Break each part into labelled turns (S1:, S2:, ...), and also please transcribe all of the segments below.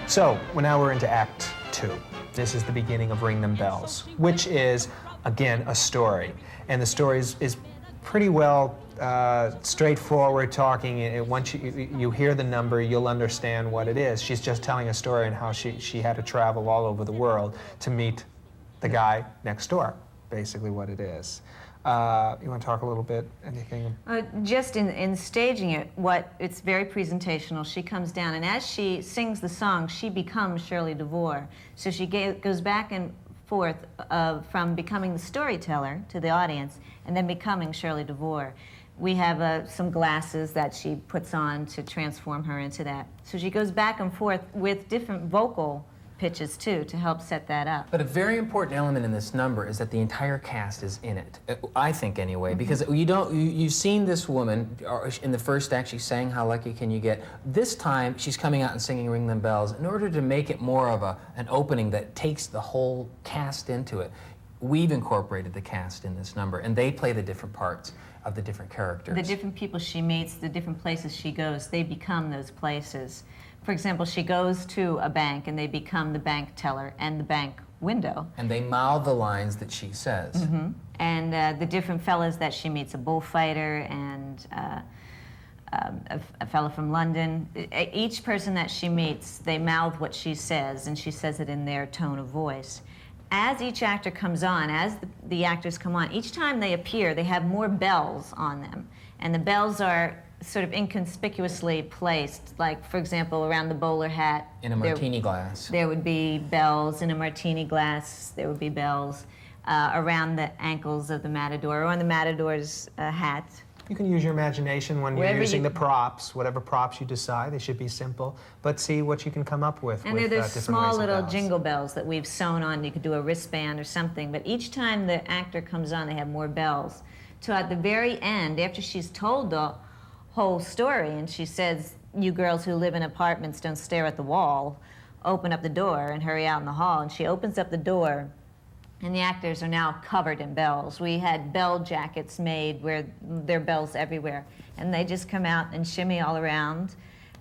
S1: So, well, now we're into Act 2. This is the beginning of Ring Them Bells, which is, again, a story. And the story is pretty well straightforward talking. Once you hear the number, you'll understand what it is. She's just telling a story and how she had to travel all over the world to meet the guy next door, basically what it is. You want to talk a little bit, anything?
S2: Just in staging it, it's very presentational. She comes down, and as she sings the song, she becomes Shirley DeVore. So she goes back and forth from becoming the storyteller to the audience, and then becoming Shirley DeVore. We have some glasses that she puts on to transform her into that. So she goes back and forth with different vocal pitches too to help set that up.
S3: But a very important element in this number is that the entire cast is in it. I think anyway, because you've seen this woman in the first act. She sang "How Lucky Can You Get." This time she's coming out and singing "Ring Them Bells." In order to make it more of an opening that takes the whole cast into it, we've incorporated the cast in this number, and they play the different parts of the different characters.
S2: The different people she meets, the different places she goes, they become those places. For example, she goes to a bank and they become the bank teller and the bank window.
S3: And they mouth the lines that she says.
S2: Mm-hmm. And the different fellas that she meets, a bullfighter and a fellow from London. Each person that she meets, they mouth what she says, and she says it in their tone of voice. As each actor comes on, as the actors come on, each time they appear, they have more bells on them. And the bells are sort of inconspicuously placed, like, for example, around the bowler hat.
S3: In a martini glass.
S2: There would be bells. In a martini glass, there would be bells. Around the ankles of the matador, or on the matador's hat.
S1: You can use your imagination when you're using the props, whatever props you decide. They should be simple, but see what you can come up with.
S2: And
S1: with
S2: they're the small little
S1: bells.
S2: jingle bells that we've sewn on. You could do a wristband or something, but each time the actor comes on, they have more bells. So at the very end, after she's told the whole story, and she says, "You girls who live in apartments don't stare at the wall, open up the door and hurry out in the hall," and she opens up the door, and the actors are now covered in bells. We had bell jackets made where there are bells everywhere, and they just come out and shimmy all around.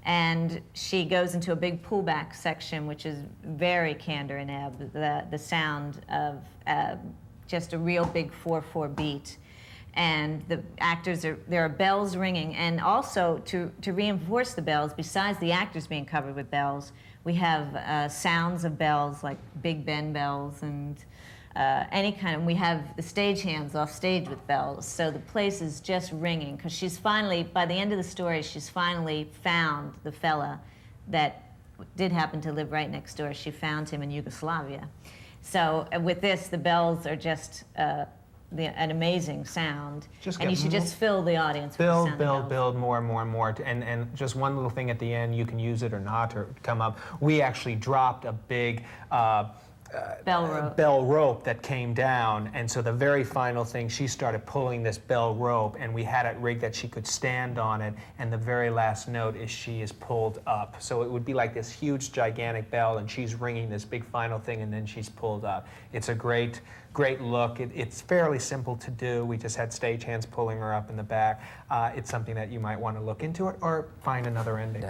S2: And she goes into a big pullback section, which is very Kander and Ebb, the sound of just a real big 4/4 beat. And the actors there are bells ringing, and also to reinforce the bells, besides the actors being covered with bells, we have sounds of bells like Big Ben bells and any kind of, we have the stagehands off stage with bells, so the place is just ringing, because she's finally, by the end of the story, she's finally found the fella that did happen to live right next door. She found him in Yugoslavia. So with this, the bells are just an amazing sound, and you should just fill the audience with the sound of bells.
S1: Build more and more and more, and just one little thing at the end, you can use it or not, or come up. We actually dropped a big bell rope that came down, and so the very final thing, she started pulling this bell rope, and we had it rigged that she could stand on it, and the very last note is she is pulled up. So it would be like this huge gigantic bell, and she's ringing this big final thing, and then she's pulled up. It's a great look. It's fairly simple to do. We just had stagehands pulling her up in the back. It's something that you might want to look into it or find another ending.